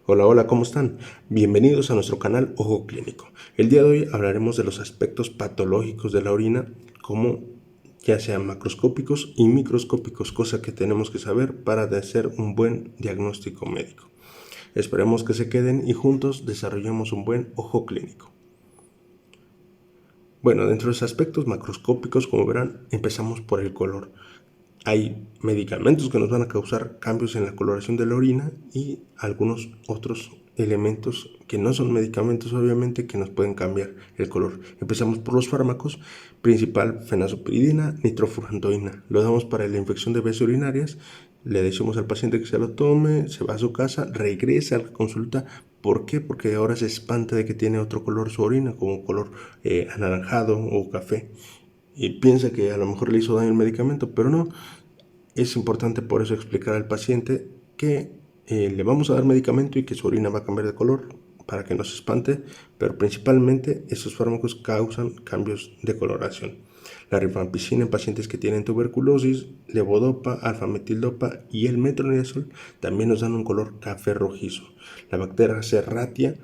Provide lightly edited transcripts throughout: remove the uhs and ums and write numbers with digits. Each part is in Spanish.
Hola, hola, ¿cómo están? Bienvenidos a nuestro canal Ojo Clínico. El día de hoy hablaremos de los aspectos patológicos de la orina, como ya sean macroscópicos y microscópicos, cosa que tenemos que saber para hacer un buen diagnóstico médico. Esperemos que se queden y juntos desarrollemos un buen ojo clínico. Bueno, dentro de los aspectos macroscópicos, como verán, empezamos por el color. Hay medicamentos que nos van a causar cambios en la coloración de la orina y algunos otros elementos que no son medicamentos, obviamente, que nos pueden cambiar el color. Empezamos por los fármacos, principal fenazopiridina, nitrofurantoína. Lo damos para la infección de vías urinarias, le decimos al paciente que se lo tome, se va a su casa, regresa a la consulta. ¿Por qué? Porque ahora se espanta de que tiene otro color su orina, como color anaranjado o café. Y piensa que a lo mejor le hizo daño el medicamento, pero no. Es importante por eso explicar al paciente que le vamos a dar medicamento y que su orina va a cambiar de color para que no se espante, pero principalmente estos fármacos causan cambios de coloración. La rifampicina en pacientes que tienen tuberculosis, levodopa, alfametildopa y el metronidazol también nos dan un color café rojizo. La bacteria Serratia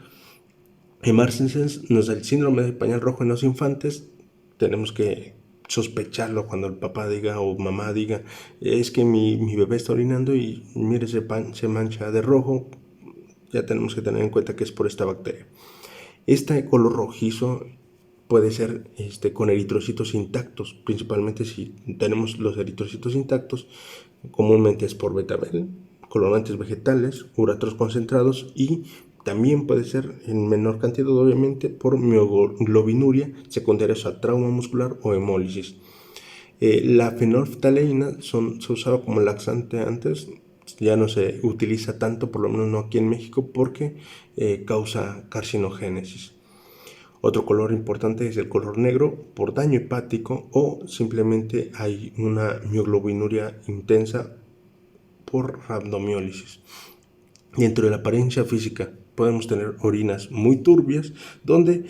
Emarcensens nos da el síndrome de pañal rojo en los infantes. Tenemos que sospecharlo cuando el papá diga o mamá diga, es que mi bebé está orinando y mire, se mancha de rojo. Ya tenemos que tener en cuenta que es por esta bacteria. Este color rojizo puede ser con eritrocitos intactos, principalmente si tenemos los eritrocitos intactos, comúnmente es por betabel, colorantes vegetales, uratros concentrados y también puede ser en menor cantidad, obviamente, por mioglobinuria secundaria a trauma muscular o hemólisis. La fenolftaleína se usaba como laxante antes, ya no se utiliza tanto, por lo menos no aquí en México, porque causa carcinogénesis. Otro color importante es el color negro por daño hepático o simplemente hay una mioglobinuria intensa por rhabdomiólisis. Dentro de la apariencia física podemos tener orinas muy turbias donde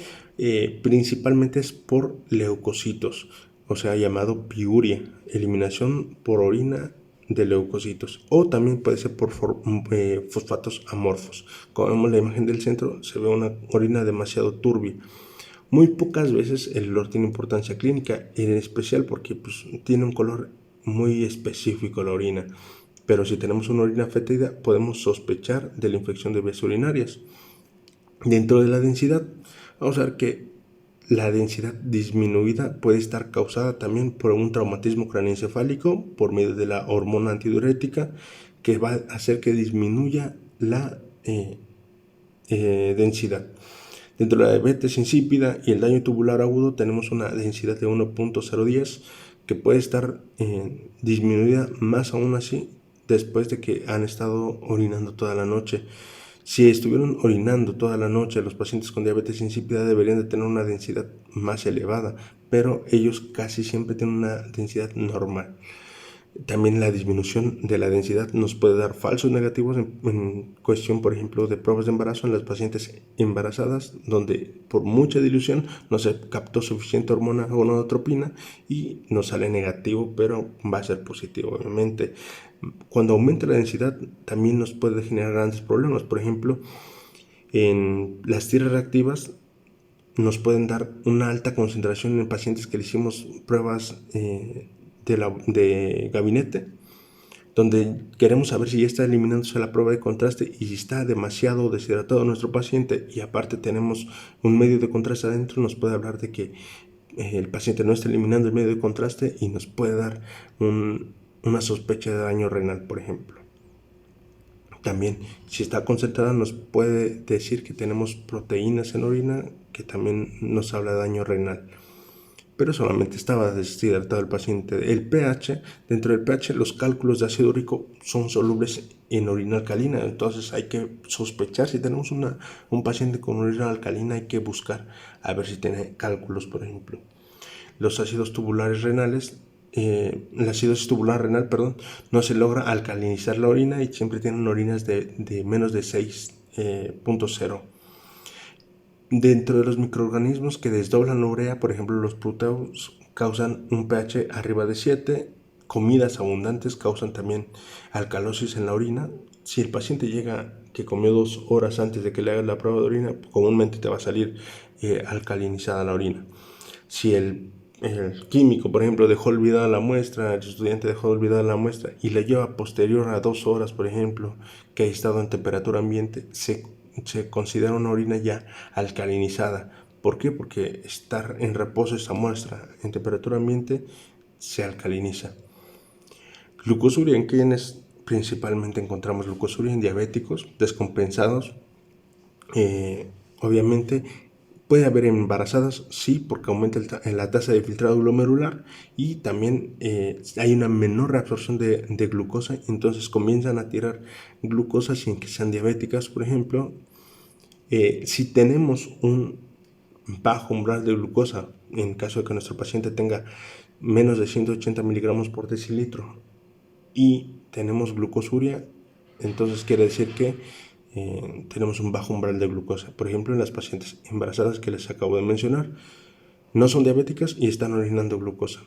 principalmente es por leucocitos, o sea, llamado piuria, eliminación por orina de leucocitos, o también puede ser por fosfatos amorfos. Como vemos la imagen del centro, se ve una orina demasiado turbia. Muy pocas veces el olor tiene importancia clínica, en especial porque pues, tiene un color muy específico la orina. Pero si tenemos una orina fétida, podemos sospechar de la infección de vías urinarias. Dentro de la densidad, vamos a ver que la densidad disminuida puede estar causada también por un traumatismo craneoencefálico por medio de la hormona antidiurética que va a hacer que disminuya la densidad. Dentro de la diabetes insípida y el daño tubular agudo tenemos una densidad de 1.010 que puede estar disminuida más aún así después de que han estado orinando toda la noche. Si estuvieron orinando toda la noche, los pacientes con diabetes insípida deberían de tener una densidad más elevada, pero ellos casi siempre tienen una densidad normal. También la disminución de la densidad nos puede dar falsos negativos en cuestión, por ejemplo, de pruebas de embarazo en las pacientes embarazadas, donde por mucha dilución no se captó suficiente hormona gonadotropina y nos sale negativo, pero va a ser positivo, obviamente. Cuando aumenta la densidad, también nos puede generar grandes problemas. Por ejemplo, en las tierras reactivas nos pueden dar una alta concentración en pacientes que le hicimos pruebas de gabinete, donde queremos saber si ya está eliminándose la prueba de contraste y si está demasiado deshidratado nuestro paciente y aparte tenemos un medio de contraste adentro, nos puede hablar de que el paciente no está eliminando el medio de contraste y nos puede dar una sospecha de daño renal, por ejemplo. También, si está concentrada, nos puede decir que tenemos proteínas en orina, que también nos habla de daño renal. Pero solamente estaba deshidratado el paciente. El pH, dentro del pH, los cálculos de ácido úrico son solubles en orina alcalina. Entonces hay que sospechar si tenemos un paciente con orina alcalina, hay que buscar a ver si tiene cálculos, por ejemplo. Los ácidos tubulares renales, la acidosis tubular renal, perdón, no se logra alcalinizar la orina y siempre tienen orinas de menos de 6.0. Dentro de los microorganismos que desdoblan la urea, por ejemplo los proteos, causan un pH arriba de 7, comidas abundantes causan también alcalosis en la orina. Si el paciente llega que comió 2 horas antes de que le hagas la prueba de orina, comúnmente te va a salir alcalinizada la orina. Si el químico, por ejemplo, dejó olvidada la muestra, el estudiante dejó olvidada la muestra y le lleva posterior a 2 horas, por ejemplo, que ha estado en temperatura ambiente, se considera una orina ya alcalinizada. ¿Por qué? Porque estar en reposo esa muestra en temperatura ambiente se alcaliniza. Glucosuria, ¿en quienes principalmente encontramos glucosuria? En diabéticos descompensados. Obviamente puede haber embarazadas, sí, porque aumenta la tasa de filtrado glomerular y también hay una menor reabsorción de glucosa, entonces comienzan a tirar glucosa sin que sean diabéticas, por ejemplo. Si tenemos un bajo umbral de glucosa, en caso de que nuestro paciente tenga menos de 180 miligramos por decilitro y tenemos glucosuria, entonces quiere decir que tenemos un bajo umbral de glucosa. Por ejemplo, en las pacientes embarazadas que les acabo de mencionar, no son diabéticas y están orinando glucosa.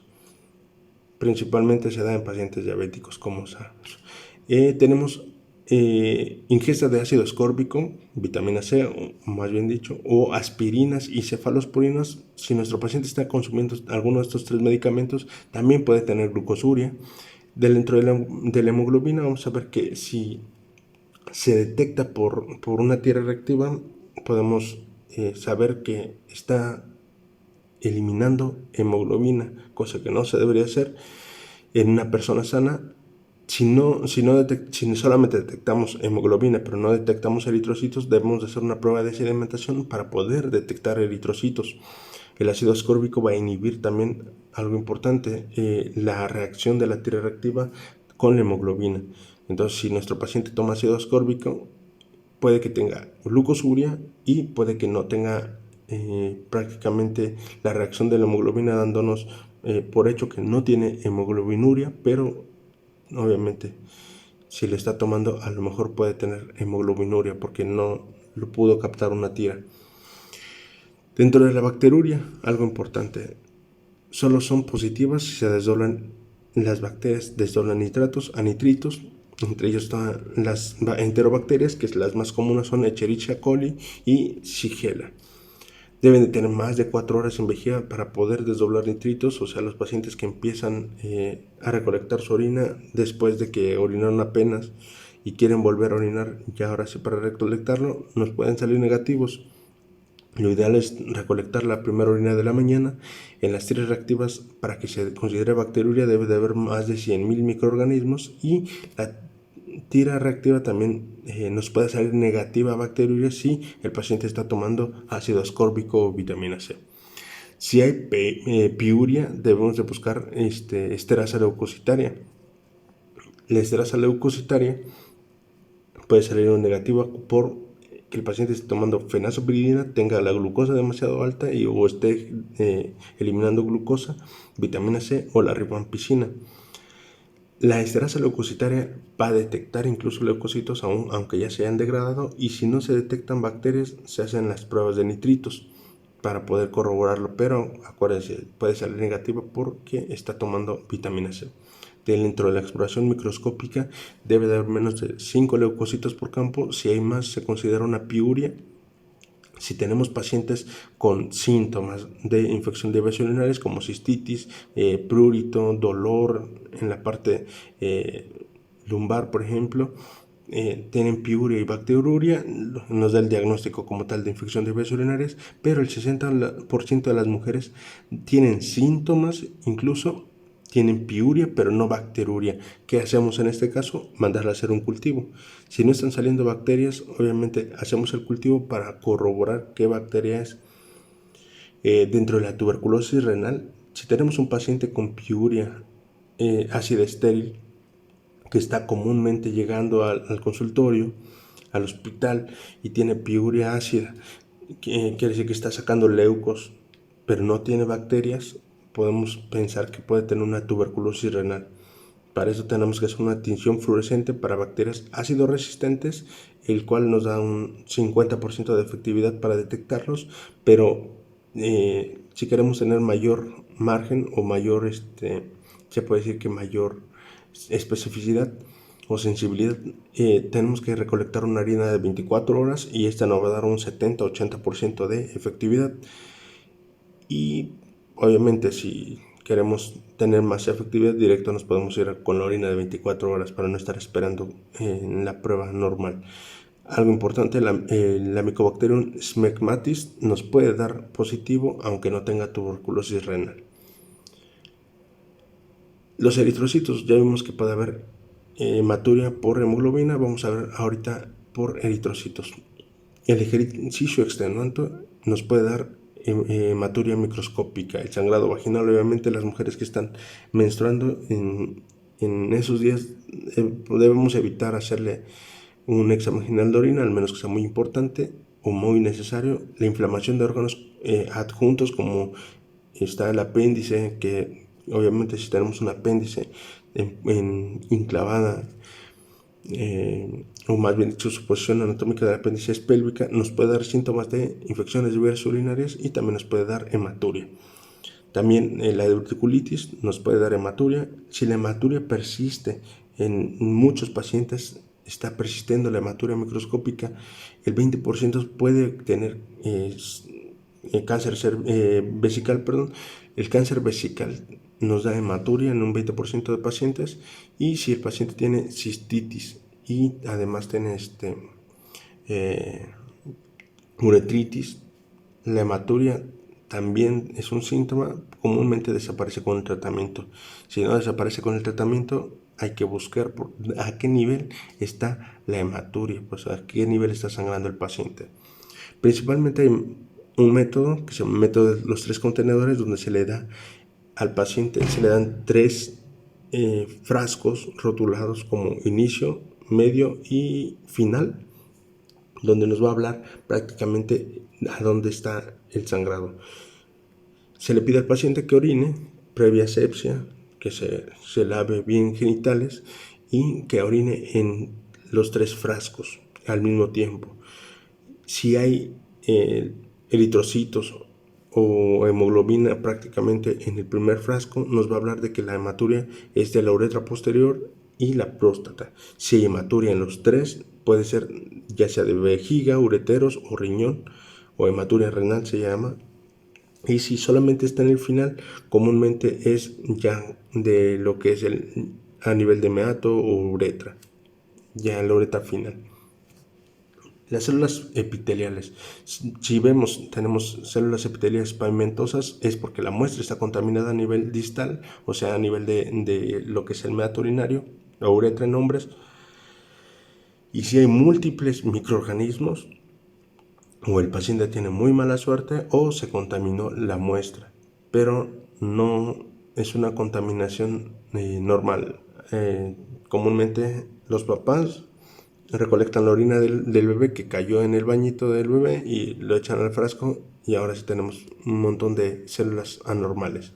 Principalmente se da en pacientes diabéticos, como sabemos. Tenemos ingesta de ácido ascórbico, vitamina C, o más bien dicho, o aspirinas y cefalosporinas. Si nuestro paciente está consumiendo alguno de estos 3 medicamentos, también puede tener glucosuria. Dentro de la hemoglobina vamos a ver que si se detecta por una tira reactiva, podemos saber que está eliminando hemoglobina, cosa que no se debería hacer en una persona sana. Si solamente detectamos hemoglobina, pero no detectamos eritrocitos, debemos de hacer una prueba de sedimentación para poder detectar eritrocitos. El ácido ascórbico va a inhibir también algo importante, la reacción de la tira reactiva con la hemoglobina. Entonces, si nuestro paciente toma ácido ascórbico, puede que tenga glucosuria y puede que no tenga prácticamente la reacción de la hemoglobina, dándonos por hecho que no tiene hemoglobinuria, pero obviamente si le está tomando a lo mejor puede tener hemoglobinuria porque no lo pudo captar una tira. Dentro de la bacteruria, algo importante, solo son positivas si se desdoblan las bacterias, desdoblan nitratos a nitritos. Entre ellos están las enterobacterias, que las más comunes son Escherichia coli y Shigella. Deben de tener más de 4 horas en vejiga para poder desdoblar nitritos, o sea, los pacientes que empiezan a recolectar su orina después de que orinaron apenas y quieren volver a orinar, ya ahora sí para recolectarlo, nos pueden salir negativos. Lo ideal es recolectar la primera orina de la mañana. En las tiras reactivas, para que se considere bacteriuria, debe de haber más de 100.000 microorganismos y la tira reactiva también nos puede salir negativa a bacteriuria si el paciente está tomando ácido ascórbico o vitamina C. Si hay piuria, debemos de buscar esterasa leucocitaria. La esterasa leucocitaria puede salir negativa por que el paciente esté tomando fenazopiridina, tenga la glucosa demasiado alta o esté eliminando glucosa, vitamina C o la rifampicina. La esterasa leucocitaria va a detectar incluso leucocitos aunque ya se hayan degradado, y si no se detectan bacterias se hacen las pruebas de nitritos para poder corroborarlo, pero acuérdense, puede salir negativa porque está tomando vitamina C. Dentro de la exploración microscópica debe de haber menos de 5 leucocitos por campo. Si hay más, se considera una piuria. Si tenemos pacientes con síntomas de infección de vías urinarias como cistitis, prurito, dolor en la parte lumbar, por ejemplo, tienen piuria y bacteriuria, nos da el diagnóstico como tal de infección de vías urinarias, pero el 60% de las mujeres tienen síntomas, incluso tienen piuria, pero no bacteriuria. ¿Qué hacemos en este caso? Mandarla a hacer un cultivo. Si no están saliendo bacterias, obviamente hacemos el cultivo para corroborar qué bacteria es. Dentro de la tuberculosis renal, si tenemos un paciente con piuria ácida estéril, que está comúnmente llegando al consultorio, al hospital, y tiene piuria ácida, quiere decir que está sacando leucos, pero no tiene bacterias, podemos pensar que puede tener una tuberculosis renal. Para eso tenemos que hacer una tinción fluorescente para bacterias ácido resistentes, el cual nos da un 50% de efectividad para detectarlos, pero si queremos tener mayor margen o mayor se puede decir que mayor especificidad o sensibilidad. Tenemos que recolectar una orina de 24 horas y esta nos va a dar un 70-80% de efectividad. Y obviamente si queremos tener más efectividad directa nos podemos ir con la orina de 24 horas para no estar esperando en la prueba normal. Algo importante, la Mycobacterium smegmatis nos puede dar positivo aunque no tenga tuberculosis renal. Los eritrocitos, ya vimos que puede haber hematuria por hemoglobina, vamos a ver ahorita por eritrocitos. El ejercicio extenuante nos puede dar hematuria microscópica. El sangrado vaginal, obviamente las mujeres que están menstruando en esos días debemos evitar hacerle un examen general de orina, al menos que sea muy importante o muy necesario. La inflamación de órganos adjuntos, como está el apéndice, que obviamente si tenemos un apéndice enclavada, o más bien dicho su posición anatómica del apéndice es pélvica, nos puede dar síntomas de infecciones de vías urinarias y también nos puede dar hematuria. También la diverticulitis nos puede dar hematuria. Si la hematuria persiste en muchos pacientes, está persistiendo la hematuria microscópica, el 20% puede tener cáncer vesical, perdón. El cáncer vesical nos da hematuria en un 20% de pacientes, y si el paciente tiene cistitis y además tiene uretritis, la hematuria también es un síntoma, comúnmente desaparece con el tratamiento. Si no desaparece con el tratamiento, hay que buscar a qué nivel está la hematuria, pues a qué nivel está sangrando el paciente. Principalmente hay un método que se llama método de los 3 contenedores, donde se le da al paciente, se le dan 3 frascos rotulados como inicio, medio y final, donde nos va a hablar prácticamente a dónde está el sangrado. Se le pide al paciente que orine previa asepsia, que se lave bien genitales y que orine en los 3 frascos al mismo tiempo. Si hay eritrocitos o hemoglobina prácticamente en el primer frasco, nos va a hablar de que la hematuria es de la uretra posterior y la próstata. Si hay hematuria en los 3, puede ser ya sea de vejiga, ureteros o riñón, o hematuria renal se llama. Y si solamente está en el final, comúnmente es ya de lo que es a nivel de meato o uretra, ya en la uretra final. Las células epiteliales. Si vemos, tenemos células epiteliales pavimentosas, es porque la muestra está contaminada a nivel distal, o sea, a nivel de lo que es el meato urinario o uretra en hombres. Y si hay múltiples microorganismos, o el paciente tiene muy mala suerte o se contaminó la muestra, pero no es una contaminación normal. Comúnmente los papás recolectan la orina del bebé que cayó en el bañito del bebé y lo echan al frasco, y ahora sí tenemos un montón de células anormales.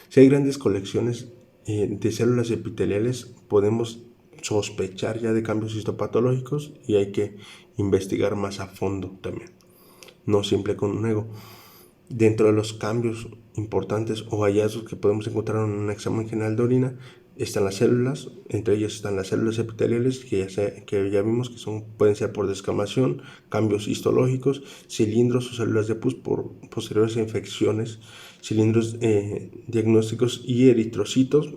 Si hay grandes colecciones de células epiteliales, podemos sospechar ya de cambios histopatológicos y hay que investigar más a fondo también, no simple con un ego. Dentro de los cambios importantes o hallazgos que podemos encontrar en un examen general de orina están las células, entre ellas están las células epiteliales que ya vimos que pueden ser por descamación, cambios histológicos, cilindros o células de pus por posteriores infecciones, cilindros diagnósticos y eritrocitos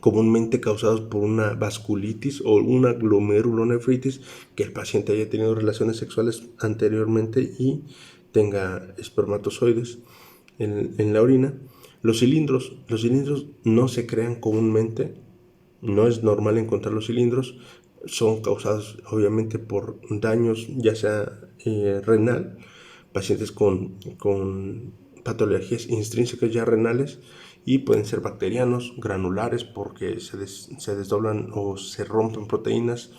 comúnmente causados por una vasculitis o una glomerulonefritis, que el paciente haya tenido relaciones sexuales anteriormente y tenga espermatozoides en la orina. Los cilindros no se crean comúnmente, no es normal encontrar los cilindros, son causados obviamente por daños ya sea renal, pacientes con patologías intrínsecas ya renales, y pueden ser bacterianos, granulares porque se desdoblan o se rompen proteínas,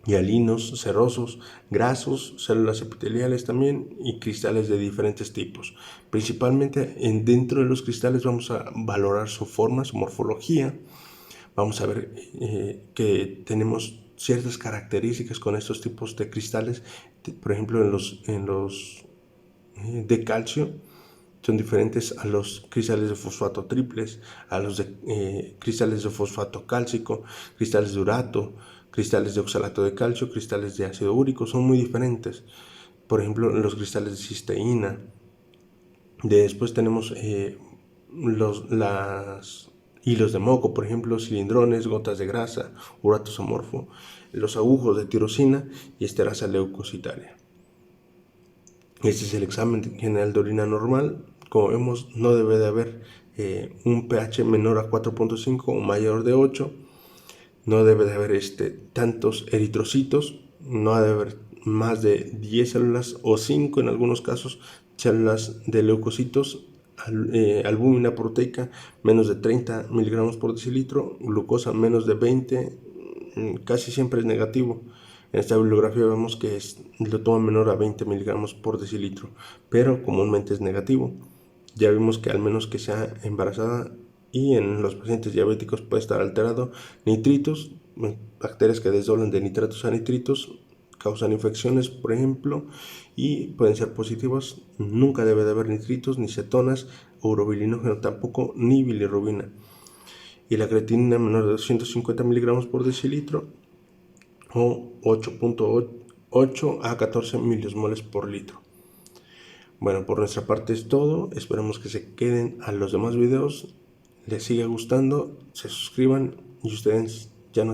hialinos, serosos, grasos, células epiteliales también, y cristales de diferentes tipos. Principalmente dentro de los cristales vamos a valorar su forma, su morfología. Vamos a ver que tenemos ciertas características con estos tipos de cristales. Por ejemplo, en los de calcio son diferentes a los cristales de fosfato triples, a los cristales de fosfato cálcico, cristales de urato, cristales de oxalato de calcio, cristales de ácido úrico, son muy diferentes. Por ejemplo, los cristales de cisteína. Después tenemos los hilos de moco, por ejemplo, cilindrones, gotas de grasa, urato amorfo, los agujos de tirosina y esterasa leucocitaria. Este es el examen general de orina normal. Como vemos, no debe de haber un pH menor a 4.5 o mayor de 8. No debe de haber tantos eritrocitos. No debe haber más de 10 células o 5 en algunos casos células de leucocitos. Albúmina proteica menos de 30 miligramos por decilitro. Glucosa menos de 20. Casi siempre es negativo. En esta bibliografía vemos que lo toma menor a 20 miligramos por decilitro, pero comúnmente es negativo. Ya vimos que al menos que sea embarazada y en los pacientes diabéticos puede estar alterado. Nitritos, bacterias que desdoblan de nitratos a nitritos, causan infecciones, por ejemplo, y pueden ser positivas. Nunca debe de haber nitritos, ni cetonas, urobilinógeno tampoco, ni bilirrubina. Y la creatinina menor de 250 miligramos por decilitro o 8.8 a 14 miliosmoles por litro. Bueno, por nuestra parte es todo. Esperamos que se queden a los demás videos, les siga gustando, se suscriban y ustedes